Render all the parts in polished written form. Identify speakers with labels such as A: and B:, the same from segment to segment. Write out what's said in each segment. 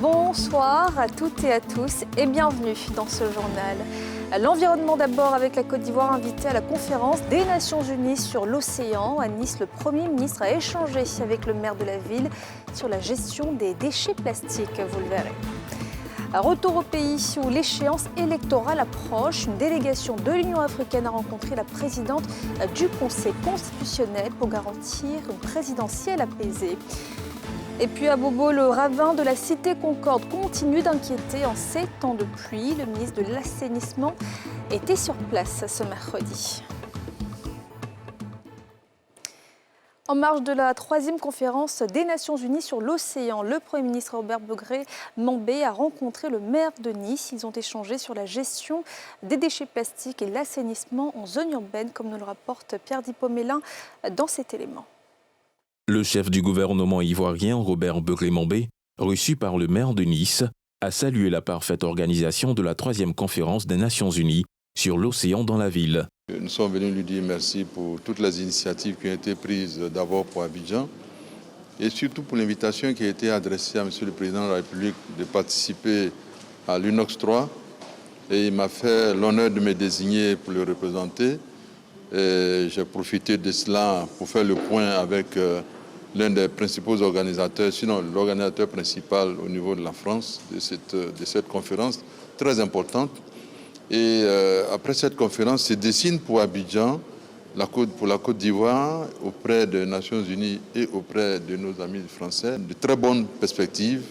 A: Bonsoir à toutes et à tous et bienvenue dans ce journal. L'environnement d'abord avec la Côte d'Ivoire invitée à la conférence des Nations Unies sur l'océan. À Nice, le Premier ministre a échangé avec le maire de la ville sur la gestion des déchets plastiques, vous le verrez. Retour au pays où l'échéance électorale approche. Une délégation de l'Union africaine a rencontré la présidente du Conseil constitutionnel pour garantir une présidentielle apaisée. Et puis à Bobo, le ravin de la cité Concorde continue d'inquiéter en ces temps de pluie. Le ministre de l'Assainissement était sur place ce mercredi. En marge de la 3e conférence des Nations Unies sur l'océan, le Premier ministre Robert Begré-Mambé a rencontré le maire de Nice. Ils ont échangé sur la gestion des déchets plastiques et l'assainissement en zone urbaine, comme nous le rapporte Pierre Dipomélin dans cet élément.
B: Le chef du gouvernement ivoirien, Robert Begré-Mambé, reçu par le maire de Nice, a salué la parfaite organisation de la 3e conférence des Nations Unies sur l'océan dans la ville.
C: Nous sommes venus lui dire merci pour toutes les initiatives qui ont été prises d'abord pour Abidjan et surtout pour l'invitation qui a été adressée à M. le Président de la République de participer à l'UNOX 3. Et il m'a fait l'honneur de me désigner pour le représenter. J'ai profité de cela pour faire le point avec l'un des principaux organisateurs, sinon l'organisateur principal au niveau de la France de cette conférence très importante. Et après cette conférence, se dessine pour Abidjan, pour la Côte d'Ivoire, auprès des Nations Unies et auprès de nos amis français, de très bonnes perspectives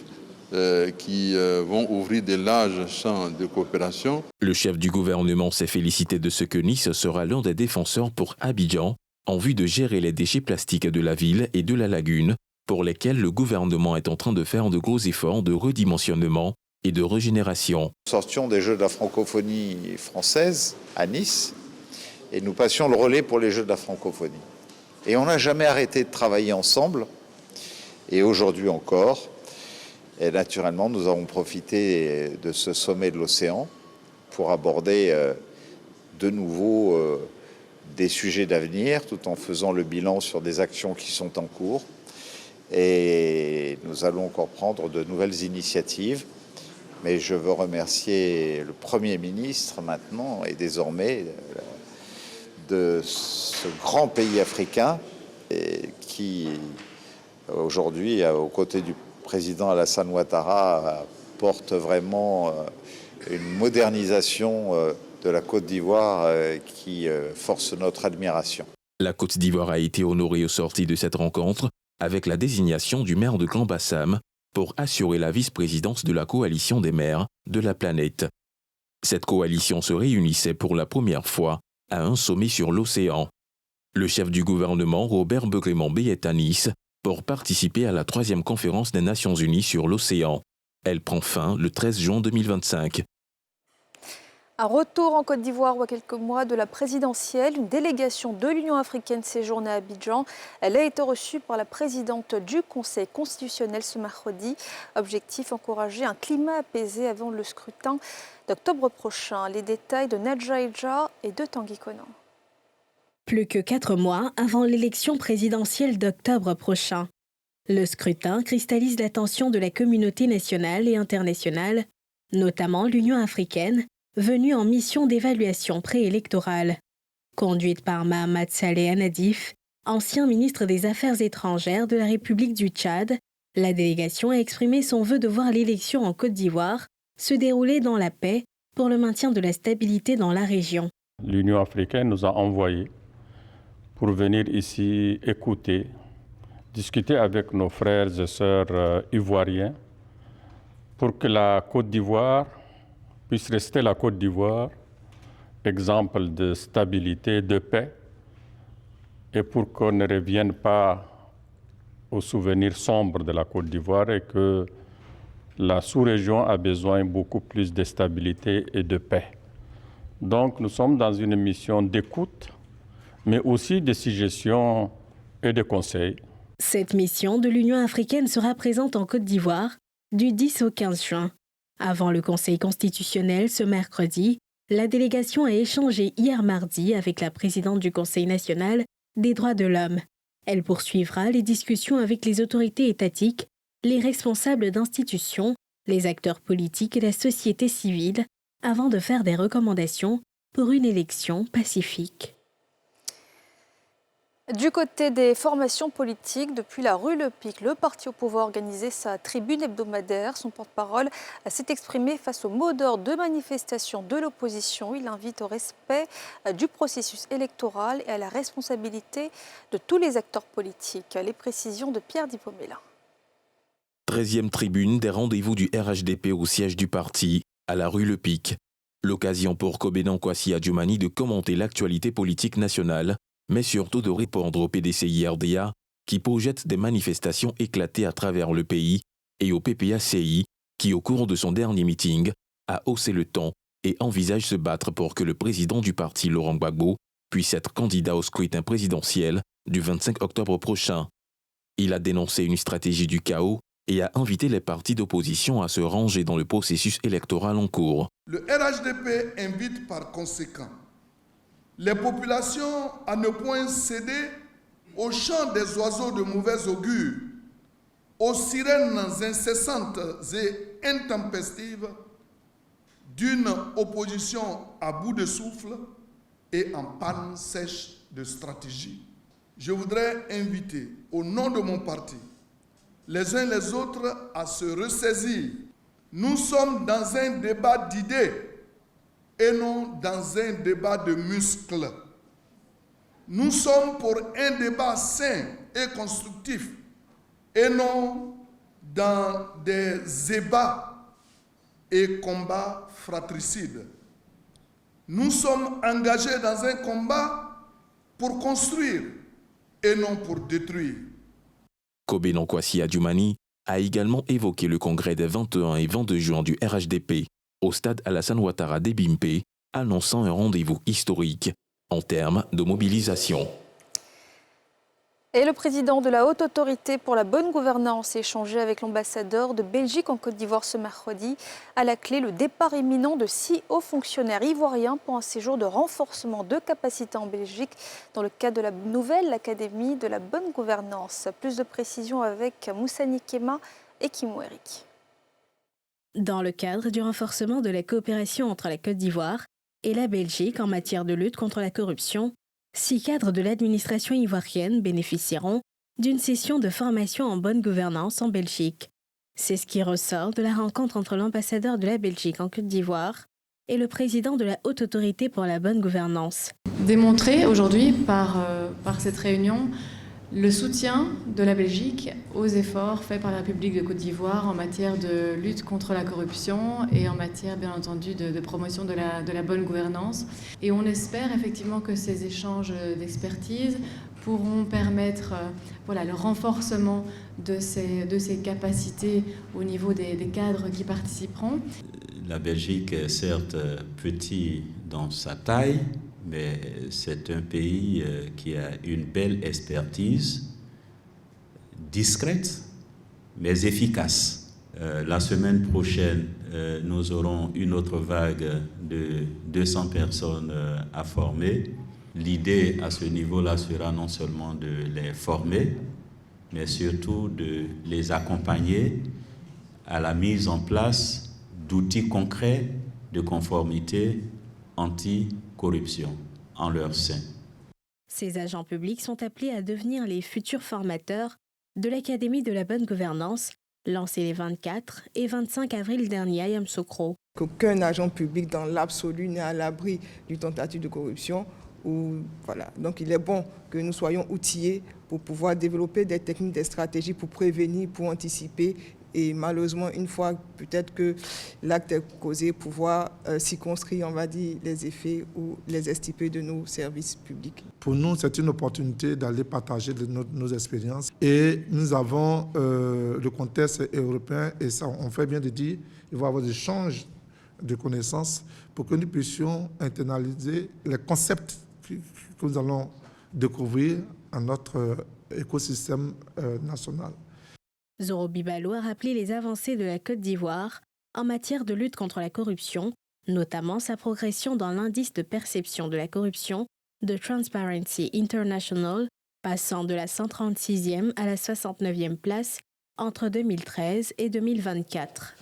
C: qui vont ouvrir de larges champs de coopération.
B: Le chef du gouvernement s'est félicité de ce que Nice sera l'un des défenseurs pour Abidjan en vue de gérer les déchets plastiques de la ville et de la lagune, pour lesquels le gouvernement est en train de faire de gros efforts de redimensionnement et de régénération.
D: Nous sortions des Jeux de la francophonie française à Nice et nous passions le relais pour les Jeux de la francophonie. Et on n'a jamais arrêté de travailler ensemble et aujourd'hui encore. Et naturellement, nous avons profité de ce sommet de l'océan pour aborder de nouveau des sujets d'avenir tout en faisant le bilan sur des actions qui sont en cours. Et nous allons encore prendre de nouvelles initiatives. Mais je veux remercier le Premier ministre maintenant et désormais de ce grand pays africain qui aujourd'hui, aux côtés du président Alassane Ouattara, porte vraiment une modernisation de la Côte d'Ivoire qui force notre admiration.
B: La Côte d'Ivoire a été honorée au sorti de cette rencontre avec la désignation du maire de Grand-Bassam pour assurer la vice-présidence de la coalition des maires de la planète. Cette coalition se réunissait pour la première fois à un sommet sur l'océan. Le chef du gouvernement, Robert Begré-Mambé, est à Nice pour participer à la 3e conférence des Nations Unies sur l'océan. Elle prend fin le 13 juin 2025.
A: Un retour en Côte d'Ivoire à quelques mois de la présidentielle. Une délégation de l'Union africaine séjourne à Abidjan. Elle a été reçue par la présidente du Conseil constitutionnel ce mercredi. Objectif, encourager un climat apaisé avant le scrutin d'octobre prochain. Les détails de Nadja Eja et de Tanguy Conan.
E: Plus que 4 mois avant l'élection présidentielle d'octobre prochain. Le scrutin cristallise l'attention de la communauté nationale et internationale, notamment l'Union africaine, venue en mission d'évaluation préélectorale. Conduite par Mahamat Saleh Anadif, ancien ministre des Affaires étrangères de la République du Tchad, la délégation a exprimé son vœu de voir l'élection en Côte d'Ivoire se dérouler dans la paix pour le maintien de la stabilité dans la région.
F: L'Union africaine nous a envoyés pour venir ici écouter, discuter avec nos frères et sœurs ivoiriens pour que la Côte d'Ivoire puisse rester la Côte d'Ivoire, exemple de stabilité, de paix, et pour qu'on ne revienne pas aux souvenirs sombres de la Côte d'Ivoire et que la sous-région a besoin beaucoup plus de stabilité et de paix. Donc nous sommes dans une mission d'écoute, mais aussi de suggestions et de conseils.
E: Cette mission de l'Union africaine sera présente en Côte d'Ivoire du 10 au 15 juin. Avant le Conseil constitutionnel ce mercredi, la délégation a échangé hier mardi avec la présidente du Conseil national des droits de l'homme. Elle poursuivra les discussions avec les autorités étatiques, les responsables d'institutions les acteurs politiques et la société civile avant de faire des recommandations pour une élection pacifique.
A: Du côté des formations politiques, depuis la rue Le Pic, le parti au pouvoir a organisé sa tribune hebdomadaire. Son porte-parole s'est exprimé face aux mots d'ordre de manifestation de l'opposition. Il invite au respect du processus électoral et à la responsabilité de tous les acteurs politiques. Les précisions de Pierre Dipomela.
B: 13e tribune des rendez-vous du RHDP au siège du parti, à la rue Le Pic. L'occasion pour Kobenan Kwasi Adjumani de commenter l'actualité politique nationale, mais surtout de répondre au PDCI-RDA qui projette des manifestations éclatées à travers le pays et au PPACI qui, au cours de son dernier meeting, a haussé le ton et envisage se battre pour que le président du parti, Laurent Gbagbo, puisse être candidat au scrutin présidentiel du 25 octobre prochain. Il a dénoncé une stratégie du chaos et a invité les partis d'opposition à se ranger dans le processus électoral en cours.
G: Le RHDP invite par conséquent les populations à ne point céder au chant des oiseaux de mauvais augure, aux sirènes incessantes et intempestives d'une opposition à bout de souffle et en panne sèche de stratégie. Je voudrais inviter, au nom de mon parti, les uns les autres à se ressaisir. Nous sommes dans un débat d'idées et non dans un débat de muscles. Nous sommes pour un débat sain et constructif et non dans des ébats et combats fratricides. Nous sommes engagés dans un combat pour construire et non pour détruire.
B: Kobenan Kwasi Adjumani a également évoqué le congrès des 21 et 22 juin du RHDP au stade Alassane Ouattara d'Ebimpe, annonçant un rendez-vous historique en termes de mobilisation.
A: Et le président de la Haute Autorité pour la bonne gouvernance a échangé avec l'ambassadeur de Belgique en Côte d'Ivoire ce mercredi. À la clé, le départ imminent de 6 hauts fonctionnaires ivoiriens pour un séjour de renforcement de capacités en Belgique dans le cadre de la nouvelle Académie de la bonne gouvernance. Plus de précisions avec Moussani Kema et Kimou Eric.
E: Dans le cadre du renforcement de la coopération entre la Côte d'Ivoire et la Belgique en matière de lutte contre la corruption, 6 cadres de l'administration ivoirienne bénéficieront d'une session de formation en bonne gouvernance en Belgique. C'est ce qui ressort de la rencontre entre l'ambassadeur de la Belgique en Côte d'Ivoire et le président de la Haute Autorité pour la bonne gouvernance.
H: Démontrer aujourd'hui par cette réunion le soutien de la Belgique aux efforts faits par la République de Côte d'Ivoire en matière de lutte contre la corruption et en matière, bien entendu, de promotion de la bonne gouvernance. Et on espère effectivement que ces échanges d'expertise pourront permettre le renforcement de ces capacités au niveau des cadres qui participeront.
I: La Belgique est certes petit dans sa taille, mais c'est un pays qui a une belle expertise, discrète, mais efficace. La semaine prochaine, nous aurons une autre vague de 200 personnes à former. L'idée à ce niveau-là sera non seulement de les former, mais surtout de les accompagner à la mise en place d'outils concrets de conformité anti-corruption en leur sein.
E: Ces agents publics sont appelés à devenir les futurs formateurs de l'Académie de la bonne gouvernance, lancée les 24 et 25 avril dernier à Yamoussoukro.
J: Qu'aucun agent public dans l'absolu n'est à l'abri d'une tentative de corruption. Donc il est bon que nous soyons outillés pour pouvoir développer des techniques, des stratégies pour prévenir, pour anticiper. Et malheureusement, une fois peut-être que l'acte est causé, pouvoir circonscrire, on va dire, les effets ou les extirper de nos services publics.
K: Pour nous, c'est une opportunité d'aller partager nos expériences. Et nous avons le contexte européen, et ça, on fait bien de dire, il va y avoir des échanges de connaissances pour que nous puissions internaliser les concepts que nous allons découvrir dans notre écosystème national.
E: Zoro Bibalo a rappelé les avancées de la Côte d'Ivoire en matière de lutte contre la corruption, notamment sa progression dans l'indice de perception de la corruption de Transparency International, passant de la 136e à la 69e place entre 2013 et 2024.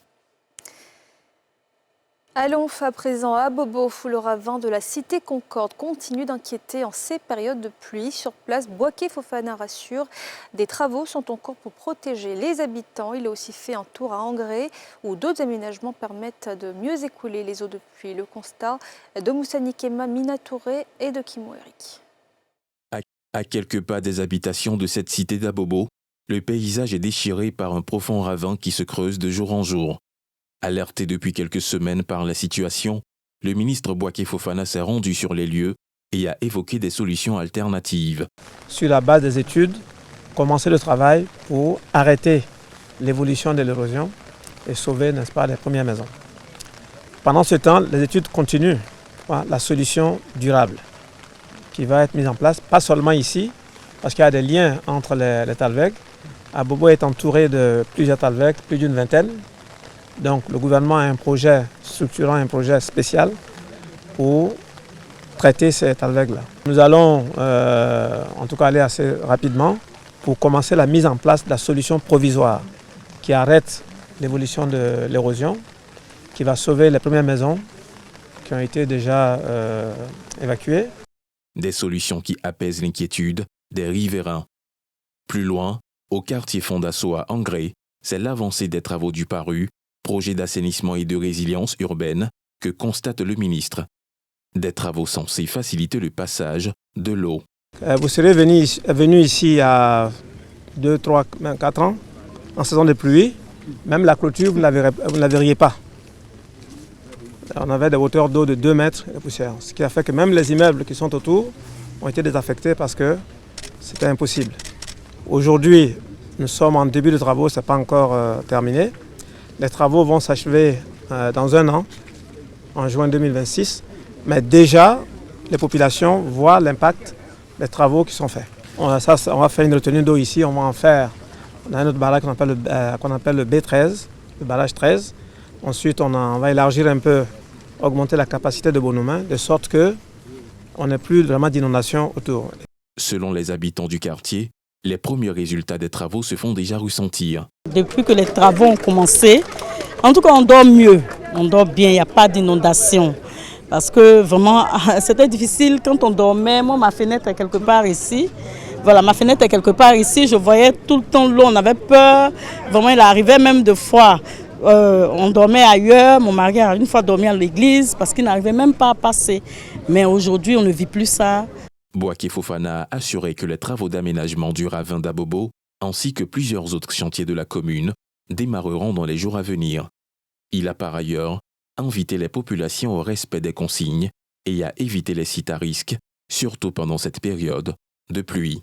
A: Allons à présent à Bobo, où le ravin de la cité Concorde continue d'inquiéter en ces périodes de pluie. Sur place, Bouaké Fofana rassure, des travaux sont en cours pour protéger les habitants. Il a aussi fait un tour à Angré, où d'autres aménagements permettent de mieux écouler les eaux de pluie. Le constat de Moussa Nikema, Mina Touré et de Kimo Eric.
B: À quelques pas des habitations de cette cité d'Abobo, le paysage est déchiré par un profond ravin qui se creuse de jour en jour. Alerté depuis quelques semaines par la situation, le ministre Bouaké Fofana s'est rendu sur les lieux et a évoqué des solutions alternatives.
L: Sur la base des études, commencer le travail pour arrêter l'évolution de l'érosion et sauver, n'est-ce pas, les premières maisons. Pendant ce temps, les études continuent. Voilà, la solution durable qui va être mise en place, pas seulement ici, parce qu'il y a des liens entre les talwegs. Abobo est entouré de plusieurs talwegs, plus d'une vingtaine. Donc le gouvernement a un projet structurant, un projet spécial pour traiter ces talwegs-là. Nous allons en tout cas aller assez rapidement pour commencer la mise en place de la solution provisoire qui arrête l'évolution de l'érosion, qui va sauver les premières maisons qui ont été déjà évacuées.
B: Des solutions qui apaisent l'inquiétude des riverains. Plus loin, au quartier Fondasso à Angré, c'est l'avancée des travaux du PARU, projet d'assainissement et de résilience urbaine, que constate le ministre. Des travaux censés faciliter le passage de l'eau.
L: Vous serez venu ici il y a 2, 3, 4 ans, en saison de pluie. Même la clôture, vous ne la verriez pas. On avait des hauteurs d'eau de 2 mètres de poussière, ce qui a fait que même les immeubles qui sont autour ont été désaffectés parce que c'était impossible. Aujourd'hui, nous sommes en début de travaux, ce n'est pas encore terminé. Les travaux vont s'achever dans 1 an, en juin 2026. Mais déjà, les populations voient l'impact des travaux qui sont faits. On va faire une retenue d'eau ici, on va en faire. On a un autre barrage qu'on appelle le B13, le barrage 13. Ensuite, on va élargir un peu, augmenter la capacité de Bonomin, de sorte qu'on n'ait plus vraiment d'inondation autour.
B: Selon les habitants du quartier, les premiers résultats des travaux se font déjà ressentir.
M: Depuis que les travaux ont commencé, en tout cas on dort mieux, on dort bien, il n'y a pas d'inondation. Parce que vraiment, c'était difficile quand on dormait. Moi, ma fenêtre est quelque part ici. Voilà, ma fenêtre est quelque part ici. Je voyais tout le temps l'eau, on avait peur. Vraiment, il arrivait même de fois. On dormait ailleurs. Mon mari a une fois dormi à l'église parce qu'il n'arrivait même pas à passer. Mais aujourd'hui, on ne vit plus ça.
B: Bouaké Fofana a assuré que les travaux d'aménagement du ravin d'Abobo, ainsi que plusieurs autres chantiers de la commune, démarreront dans les jours à venir. Il a par ailleurs invité les populations au respect des consignes et à éviter les sites à risque, surtout pendant cette période de pluie.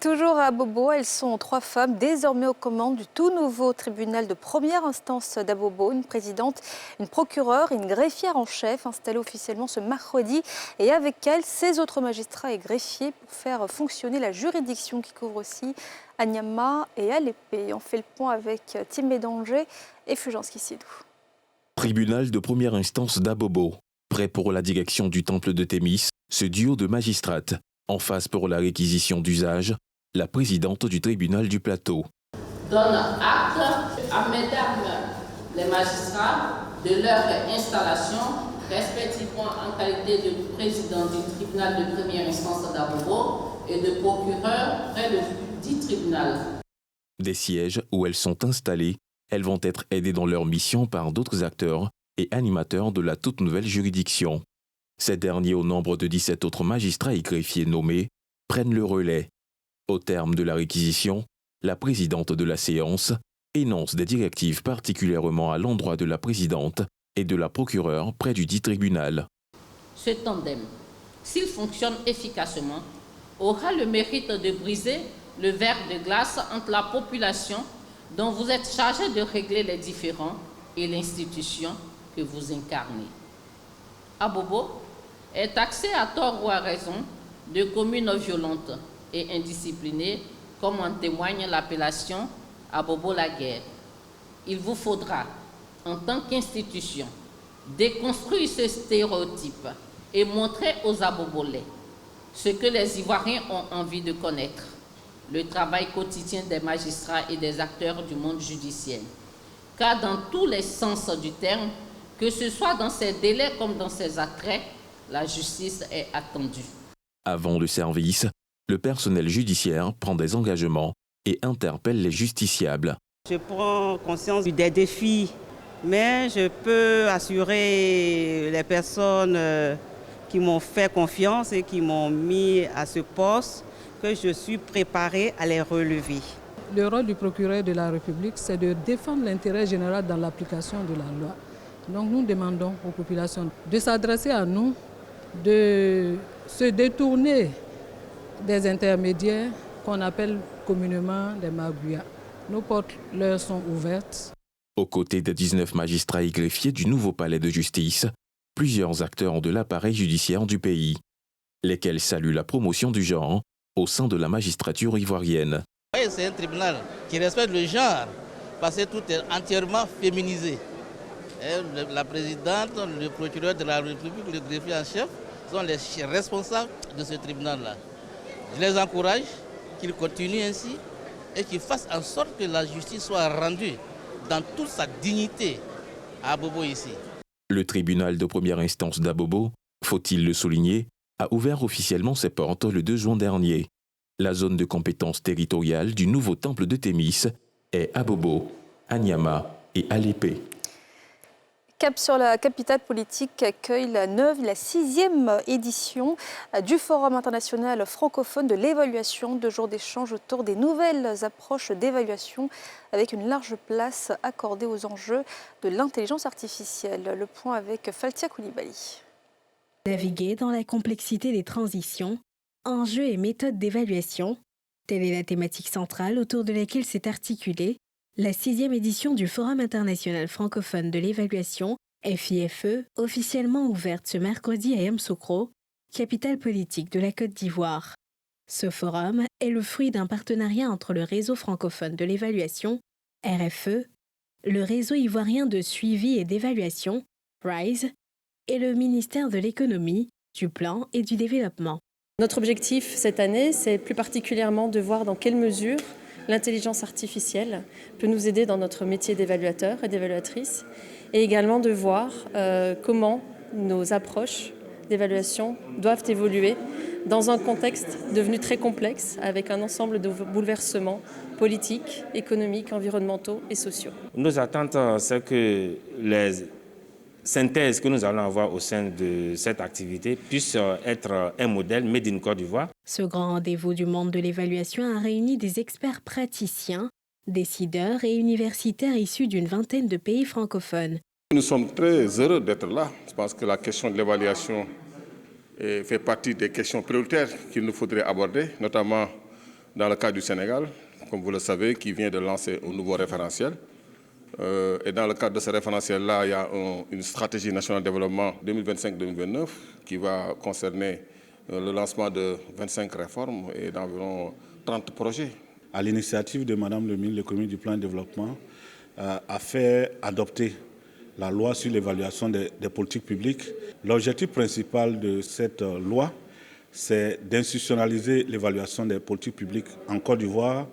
A: Toujours à Bobo, elles sont 3 femmes désormais aux commandes du tout nouveau tribunal de première instance d'Abobo, une présidente, une procureure et une greffière en chef installée officiellement ce mercredi et avec elles 16 autres magistrats et greffiers pour faire fonctionner la juridiction qui couvre aussi à Niama et à l'Épée. On fait le point avec Timé d'Angers et Fulgence Kissidou.
B: Tribunal de première instance d'Abobo, prêt pour la direction du temple de Thémis, ce duo de magistrates, en face pour la réquisition d'usage, la présidente du tribunal du plateau.
N: Donne acte à mesdames les magistrats de leur installation, respectivement en qualité de président du tribunal de première instance d'Abobo et de procureur près du dit tribunal.
B: Des sièges où elles sont installées, elles vont être aidées dans leur mission par d'autres acteurs et animateurs de la toute nouvelle juridiction. Ces derniers, au nombre de 17 autres magistrats et greffiers nommés, prennent le relais. Au terme de la réquisition, la présidente de la séance énonce des directives particulièrement à l'endroit de la présidente et de la procureure près du dit tribunal.
N: Ce tandem, s'il fonctionne efficacement, aura le mérite de briser le verre de glace entre la population dont vous êtes chargé de régler les différends et l'institution que vous incarnez. Abobo est taxé à tort ou à raison de commune violente et indisciplinée, comme en témoigne l'appellation Abobo-la-Guerre. Il vous faudra, en tant qu'institution, déconstruire ce stéréotype et montrer aux Abobolais ce que les Ivoiriens ont envie de connaître, le travail quotidien des magistrats et des acteurs du monde judiciaire. Car dans tous les sens du terme, Que ce soit dans ses délais comme dans ses attraits, la justice est attendue.
B: Avant le service, le personnel judiciaire prend des engagements et interpelle les justiciables.
O: Je prends conscience des défis, mais je peux assurer les personnes qui m'ont fait confiance et qui m'ont mis à ce poste que je suis préparée à les relever.
P: Le rôle du procureur de la République, c'est de défendre l'intérêt général dans l'application de la loi. Donc nous demandons aux populations de s'adresser à nous, de se détourner des intermédiaires qu'on appelle communément des magouillas. Nos portes leur sont ouvertes.
B: Aux côtés des 19 magistrats et greffiers du nouveau palais de justice, plusieurs acteurs de l'appareil judiciaire du pays, lesquels saluent la promotion du genre au sein de la magistrature ivoirienne.
Q: C'est un tribunal qui respecte le genre, parce que tout est entièrement féminisé. Et la présidente, le procureur de la République, le greffier en chef sont les responsables de ce tribunal-là. Je les encourage qu'ils continuent ainsi et qu'ils fassent en sorte que la justice soit rendue dans toute sa dignité à Abobo ici.
B: Le tribunal de première instance d'Abobo, faut-il le souligner, a ouvert officiellement ses portes le 2 juin dernier. La zone de compétence territoriale du nouveau temple de Thémis est Abobo, Anyama et Alépé.
A: Cap sur la capitale politique qui accueille la 6e édition du Forum international francophone de l'évaluation, 2 jours d'échange autour des nouvelles approches d'évaluation avec une large place accordée aux enjeux de l'intelligence artificielle. Le point avec Faltia Koulibaly.
E: Naviguer dans la complexité des transitions, enjeux et méthodes d'évaluation, telle est la thématique centrale autour de laquelle s'est articulée la 6e édition du Forum international francophone de l'évaluation, FIFE, officiellement ouverte ce mercredi à Yamoussoukro, capitale politique de la Côte d'Ivoire. Ce forum est le fruit d'un partenariat entre le réseau francophone de l'évaluation, RFE, le réseau ivoirien de suivi et d'évaluation, RISE, et le ministère de l'économie, du plan et du développement.
R: Notre objectif cette année, c'est plus particulièrement de voir dans quelle mesure l'intelligence artificielle peut nous aider dans notre métier d'évaluateur et d'évaluatrice, et également de voir comment nos approches d'évaluation doivent évoluer dans un contexte devenu très complexe, avec un ensemble de bouleversements politiques, économiques, environnementaux et sociaux.
S: Nos attentes, c'est que les synthèse que nous allons avoir au sein de cette activité puisse être un modèle made in Côte d'Ivoire.
E: Ce grand rendez-vous du monde de l'évaluation a réuni des experts praticiens, décideurs et universitaires issus d'une vingtaine de pays francophones.
T: Nous sommes très heureux d'être là. Je pense que la question de l'évaluation fait partie des questions prioritaires qu'il nous faudrait aborder, notamment dans le cas du Sénégal, comme vous le savez, qui vient de lancer un nouveau référentiel. Et dans le cadre de ce référentiel-là, il y a une stratégie nationale de développement 2025-2029 qui va concerner le lancement de 25 réformes et d'environ 30 projets.
U: À l'initiative de Mme le ministre de l'économie du plan de développement, a fait adopter la loi sur l'évaluation des politiques publiques. L'objectif principal de cette loi, c'est d'institutionnaliser l'évaluation des politiques publiques en Côte d'Ivoire.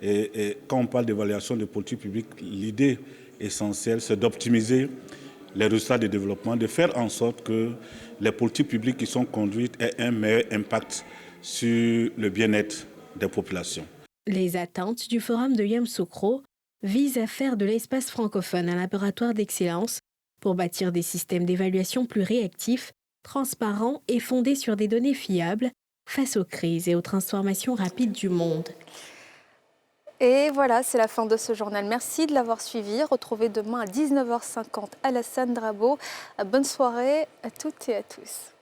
U: Et quand on parle d'évaluation des politiques publiques, l'idée essentielle, c'est d'optimiser les résultats de développement, de faire en sorte que les politiques publiques qui sont conduites aient un meilleur impact sur le bien-être des populations.
E: Les attentes du Forum de Yamoussoukro visent à faire de l'espace francophone un laboratoire d'excellence pour bâtir des systèmes d'évaluation plus réactifs, transparents et fondés sur des données fiables face aux crises et aux transformations rapides du monde.
A: Et voilà, c'est la fin de ce journal. Merci de l'avoir suivi. Retrouvez demain à 19h50 Alassane Drabo. Bonne soirée à toutes et à tous.